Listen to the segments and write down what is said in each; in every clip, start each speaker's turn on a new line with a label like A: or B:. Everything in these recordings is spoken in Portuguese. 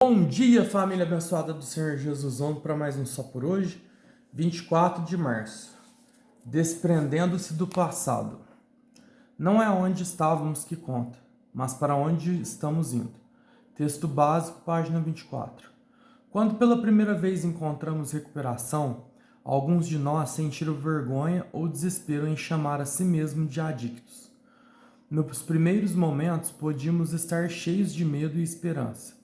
A: Bom dia, família abençoada do Senhor Jesus. Vamos para mais um Só por Hoje, 24 de março. Desprendendo-se do passado. Não é onde estávamos que conta, mas para onde estamos indo. Texto básico, página 24. Quando pela primeira vez encontramos recuperação, alguns de nós sentiram vergonha ou desespero em chamar a si mesmo de adictos. Nos primeiros momentos, podíamos estar cheios de medo e esperança,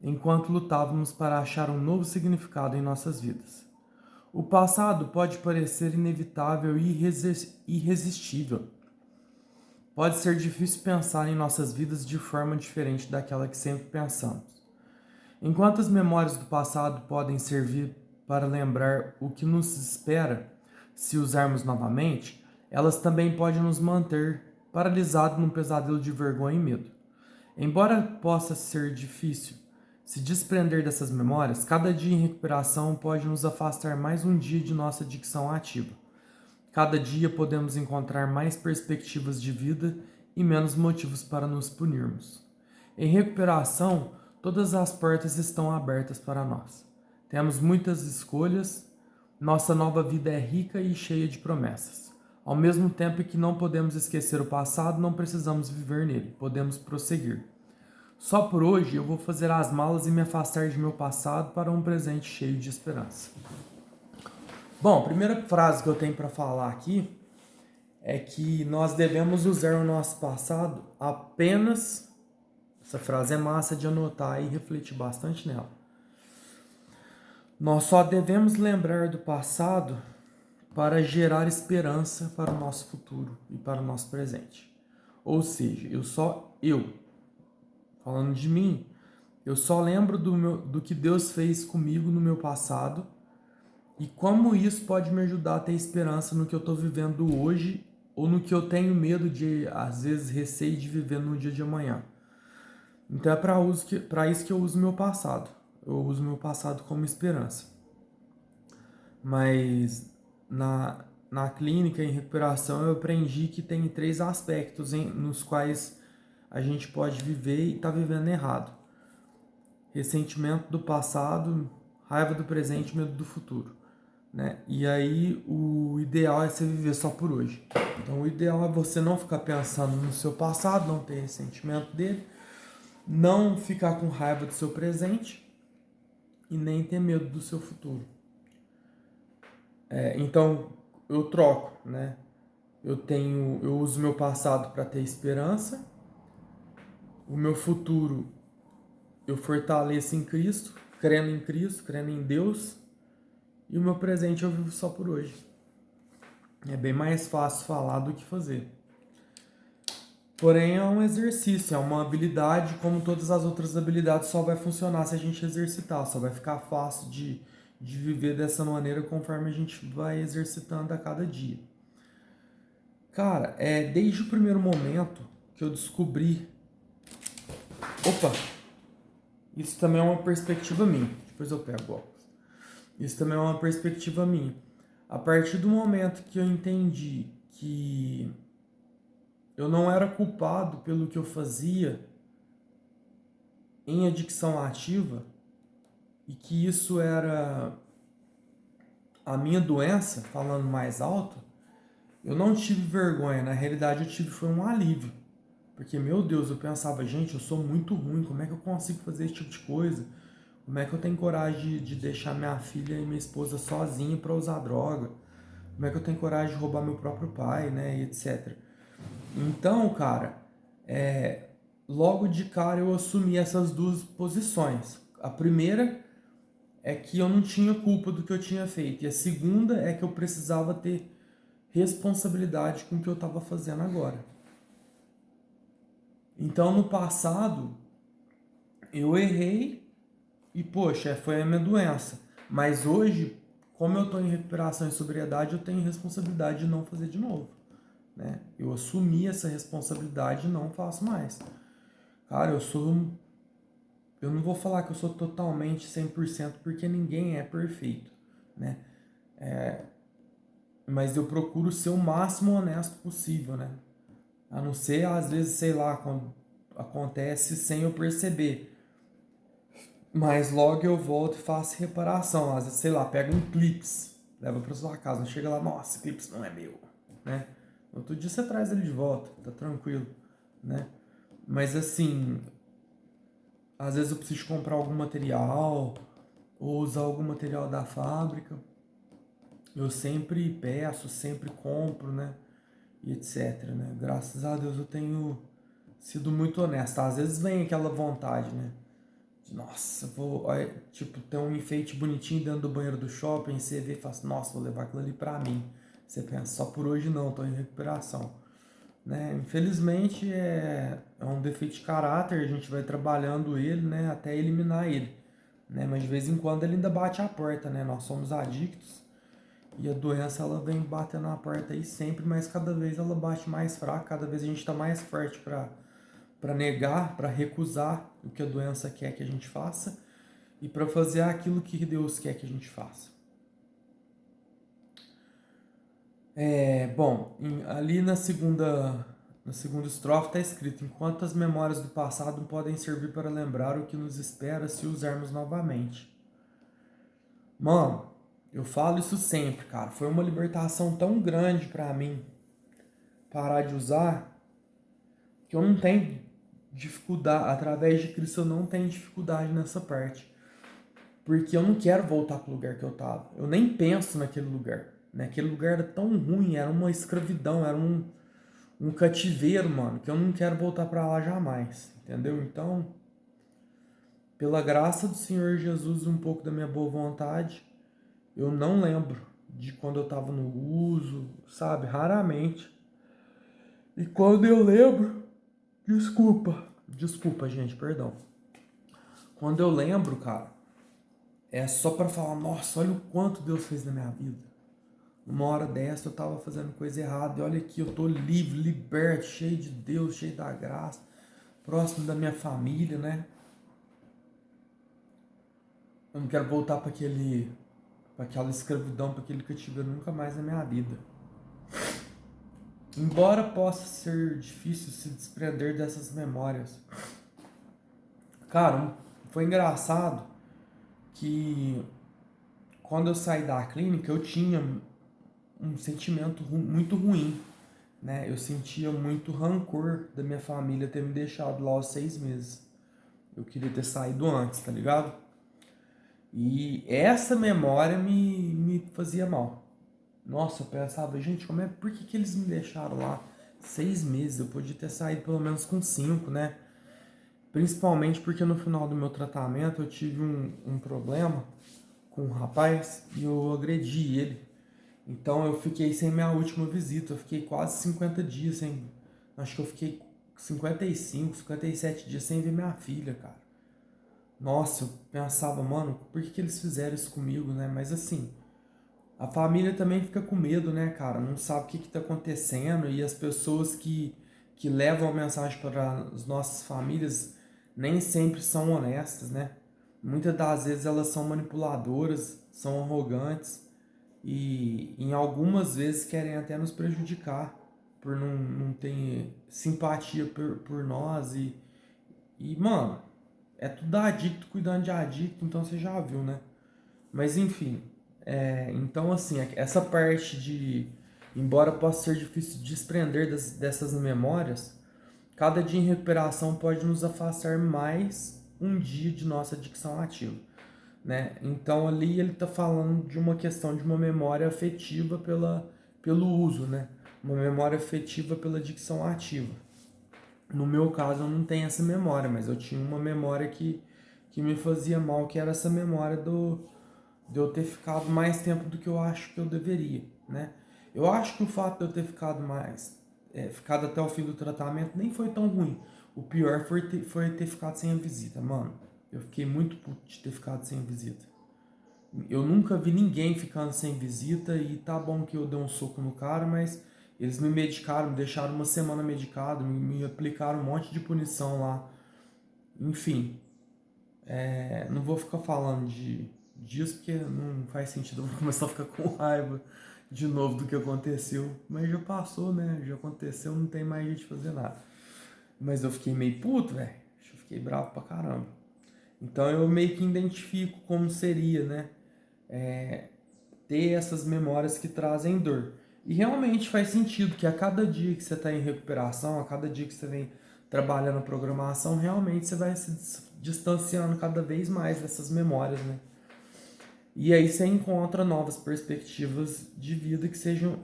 A: enquanto lutávamos para achar um novo significado em nossas vidas. O passado pode parecer inevitável e irresistível. Pode ser difícil pensar em nossas vidas de forma diferente daquela que sempre pensamos. Enquanto as memórias do passado podem servir para lembrar o que nos espera se usarmos novamente, elas também podem nos manter paralisados num pesadelo de vergonha e medo. Embora possa ser difícil se desprender dessas memórias, cada dia em recuperação pode nos afastar mais um dia de nossa adicção ativa. Cada dia podemos encontrar mais perspectivas de vida e menos motivos para nos punirmos. Em recuperação, todas as portas estão abertas para nós. Temos muitas escolhas, nossa nova vida é rica e cheia de promessas. Ao mesmo tempo que não podemos esquecer o passado, não precisamos viver nele, podemos prosseguir. Só por hoje eu vou fazer as malas e me afastar de meu passado para um presente cheio de esperança. Bom, a primeira frase que eu tenho para falar aqui é que nós devemos usar o nosso passado apenas. Essa frase é massa de anotar e refletir bastante nela. Nós só devemos lembrar do passado para gerar esperança para o nosso futuro e para o nosso presente. Ou seja, falando de mim, eu só lembro do que Deus fez comigo no meu passado e como isso pode me ajudar a ter esperança no que eu estou vivendo hoje ou no que eu tenho medo de, às vezes, receio de viver no dia de amanhã. Então é para isso que eu uso meu passado. Eu uso meu passado como esperança. Mas na clínica, em recuperação, eu aprendi que tem três aspectos nos quais a gente pode viver e está vivendo errado: ressentimento do passado, raiva do presente e medo do futuro. Né? E aí o ideal é você viver só por hoje. Então o ideal é você não ficar pensando no seu passado, não ter ressentimento dele, não ficar com raiva do seu presente e nem ter medo do seu futuro. Então eu troco, né? Eu uso meu passado para ter esperança, o meu futuro eu fortaleço em Cristo, crendo em Deus, e o meu presente eu vivo só por hoje. É bem mais fácil falar do que fazer. Porém, é um exercício, é uma habilidade, como todas as outras habilidades, só vai funcionar se a gente exercitar, só vai ficar fácil de viver dessa maneira conforme a gente vai exercitando a cada dia. Cara, desde o primeiro momento que eu descobri. Opa! Isso também é uma perspectiva minha. Depois eu pego o óculos. Isso também é uma perspectiva minha. A partir do momento que eu entendi que eu não era culpado pelo que eu fazia em adicção ativa e que isso era a minha doença, falando mais alto, eu não tive vergonha. Na realidade, eu tive foi um alívio. Porque, meu Deus, eu pensava, gente, eu sou muito ruim, como é que eu consigo fazer esse tipo de coisa? Como é que eu tenho coragem de deixar minha filha e minha esposa sozinha para usar droga? Como é que eu tenho coragem de roubar meu próprio pai, né, e etc. Então, cara, logo de cara eu assumi essas duas posições. A primeira é que eu não tinha culpa do que eu tinha feito. E a segunda é que eu precisava ter responsabilidade com o que eu estava fazendo agora. Então, no passado, eu errei e, poxa, foi a minha doença. Mas hoje, como eu estou em recuperação e sobriedade, eu tenho responsabilidade de não fazer de novo. Né? Eu assumi essa responsabilidade e não faço mais. Cara, eu não vou falar que eu sou totalmente 100% porque ninguém é perfeito, né? Mas eu procuro ser o máximo honesto possível, né? A não ser, às vezes, sei lá, quando acontece sem eu perceber. Mas logo eu volto e faço reparação. Às vezes, sei lá, pega um clips, leva pra sua casa. Não chega lá, nossa, clips não é meu, né? Outro dia você traz ele de volta, tá tranquilo, né? Mas assim, às vezes eu preciso comprar algum material ou usar algum material da fábrica. Eu sempre peço, sempre compro, né? E etc, né? Graças a Deus eu tenho sido muito honesto. Às vezes vem aquela vontade, né? Nossa, vou. Tipo, tem um enfeite bonitinho dentro do banheiro do shopping, você vê e fala assim, nossa, vou levar aquilo ali pra mim. Você pensa, só por hoje não, tô em recuperação. Né? Infelizmente é um defeito de caráter, a gente vai trabalhando ele, né, até eliminar ele. Né? Mas de vez em quando ele ainda bate a porta, né? Nós somos adictos e a doença ela vem batendo na porta aí sempre, mas cada vez ela bate mais fraca, cada vez a gente está mais forte para negar, para recusar o que a doença quer que a gente faça e para fazer aquilo que Deus quer que a gente faça. Bom, ali na segunda estrofe está escrito: enquanto as memórias do passado podem servir para lembrar o que nos espera se usarmos novamente. Mano, eu falo isso sempre, cara. Foi uma libertação tão grande para mim parar de usar que eu não tenho dificuldade, através de Cristo eu não tenho dificuldade nessa parte. Porque eu não quero voltar pro lugar que eu tava. Eu nem penso naquele lugar. Né? Aquele lugar era tão ruim, era uma escravidão, era um cativeiro, mano, que eu não quero voltar pra lá jamais. Entendeu? Então, pela graça do Senhor Jesus e um pouco da minha boa vontade, eu não lembro de quando eu tava no uso, sabe? Raramente. E quando eu lembro, desculpa, gente, perdão. Quando eu lembro, cara, é só pra falar, nossa, olha o quanto Deus fez na minha vida. Uma hora dessa eu tava fazendo coisa errada e olha aqui, eu tô livre, liberto, cheio de Deus, cheio da graça, próximo da minha família, né? Eu não quero voltar para aquela escravidão, para aquele cativeiro nunca mais na minha vida. Embora possa ser difícil se desprender dessas memórias. Cara, foi engraçado que quando eu saí da clínica eu tinha um sentimento muito ruim, né? Eu sentia muito rancor da minha família ter me deixado lá aos 6 meses. Eu queria ter saído antes, tá ligado? E essa memória me fazia mal. Nossa, eu pensava, gente, por que eles me deixaram lá 6 meses? Eu podia ter saído pelo menos com 5, né? Principalmente porque no final do meu tratamento eu tive um problema com um rapaz e eu agredi ele. Então eu fiquei sem minha última visita, eu fiquei quase 50 dias sem. Acho que eu fiquei 55, 57 dias sem ver minha filha, cara. Nossa, eu pensava, mano, por que eles fizeram isso comigo, né? Mas assim, a família também fica com medo, né, cara? Não sabe o que tá acontecendo e as pessoas que levam a mensagem para as nossas famílias nem sempre são honestas, né? Muitas das vezes elas são manipuladoras, são arrogantes e em algumas vezes querem até nos prejudicar por não ter simpatia por nós mano, é tudo adicto cuidando de adicto, então você já viu, né? Mas enfim, então assim, essa parte de, embora possa ser difícil de desprender dessas memórias, cada dia em recuperação pode nos afastar mais um dia de nossa adicção ativa, né? Então ali ele está falando de uma questão de uma memória afetiva pelo uso, né? Uma memória afetiva pela adicção ativa. No meu caso eu não tenho essa memória, mas eu tinha uma memória que me fazia mal, que era essa memória de eu ter ficado mais tempo do que eu acho que eu deveria, né? Eu acho que o fato de eu ter ficado ficado até o fim do tratamento nem foi tão ruim. O pior foi ter ficado sem a visita, mano. Eu fiquei muito puto de ter ficado sem a visita. Eu nunca vi ninguém ficando sem visita e tá bom que eu dei um soco no cara, mas eles me medicaram, me deixaram uma semana medicado, me aplicaram um monte de punição lá. Enfim, não vou ficar falando disso porque não faz sentido, eu vou começar a ficar com raiva de novo do que aconteceu. Mas já passou, né? Já aconteceu, não tem mais jeito de fazer nada. Mas eu fiquei meio puto, velho. Eu fiquei bravo pra caramba. Então eu meio que identifico como seria, né? Ter essas memórias que trazem dor. E realmente faz sentido que a cada dia que você está em recuperação, a cada dia que você vem trabalhando a programação, realmente você vai se distanciando cada vez mais dessas memórias, né? E aí você encontra novas perspectivas de vida que sejam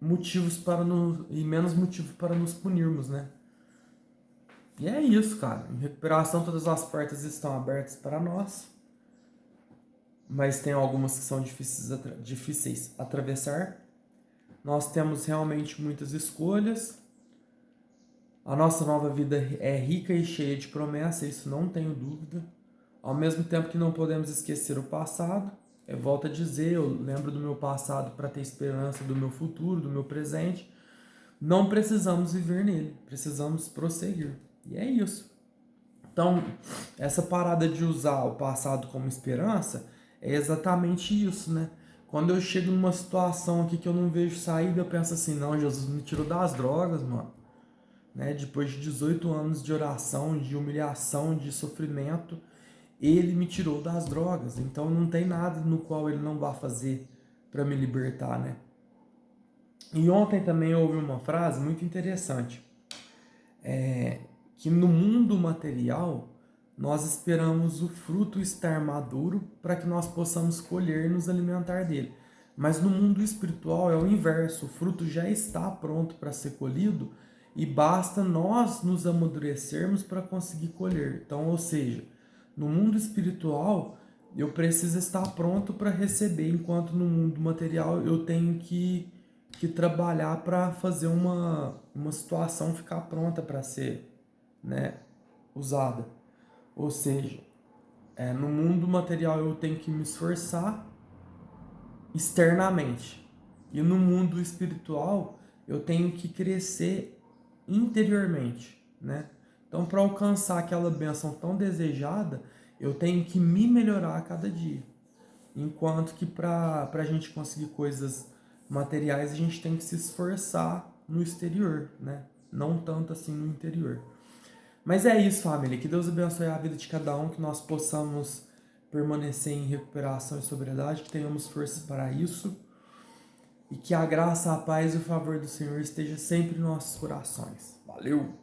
A: motivos para nos, e menos motivos para nos punirmos, né? E é isso, cara. Em recuperação, todas as portas estão abertas para nós, mas tem algumas que são difíceis atravessar. Nós temos realmente muitas escolhas. A nossa nova vida é rica e cheia de promessas, isso não tenho dúvida. Ao mesmo tempo que não podemos esquecer o passado, eu volto a dizer, eu lembro do meu passado para ter esperança do meu futuro, do meu presente. Não precisamos viver nele, precisamos prosseguir. E é isso. Então, essa parada de usar o passado como esperança é exatamente isso, né? Quando eu chego numa situação aqui que eu não vejo saída, eu penso assim, não, Jesus me tirou das drogas, mano. Né? Depois de 18 anos de oração, de humilhação, de sofrimento, ele me tirou das drogas. Então não tem nada no qual ele não vá fazer para me libertar, né? E ontem também eu ouvi uma frase muito interessante, que no mundo material nós esperamos o fruto estar maduro para que nós possamos colher e nos alimentar dele. Mas no mundo espiritual é o inverso, o fruto já está pronto para ser colhido e basta nós nos amadurecermos para conseguir colher. Então, ou seja, no mundo espiritual eu preciso estar pronto para receber, enquanto no mundo material eu tenho que trabalhar para fazer uma situação ficar pronta para ser, né, usada. Ou seja, no mundo material eu tenho que me esforçar externamente. E no mundo espiritual eu tenho que crescer interiormente, né? Então, para alcançar aquela bênção tão desejada, eu tenho que me melhorar a cada dia. Enquanto que para a gente conseguir coisas materiais, a gente tem que se esforçar no exterior, né? Não tanto assim no interior. Mas é isso, família. Que Deus abençoe a vida de cada um, que nós possamos permanecer em recuperação e sobriedade, que tenhamos força para isso e que a graça, a paz e o favor do Senhor esteja sempre em nossos corações. Valeu!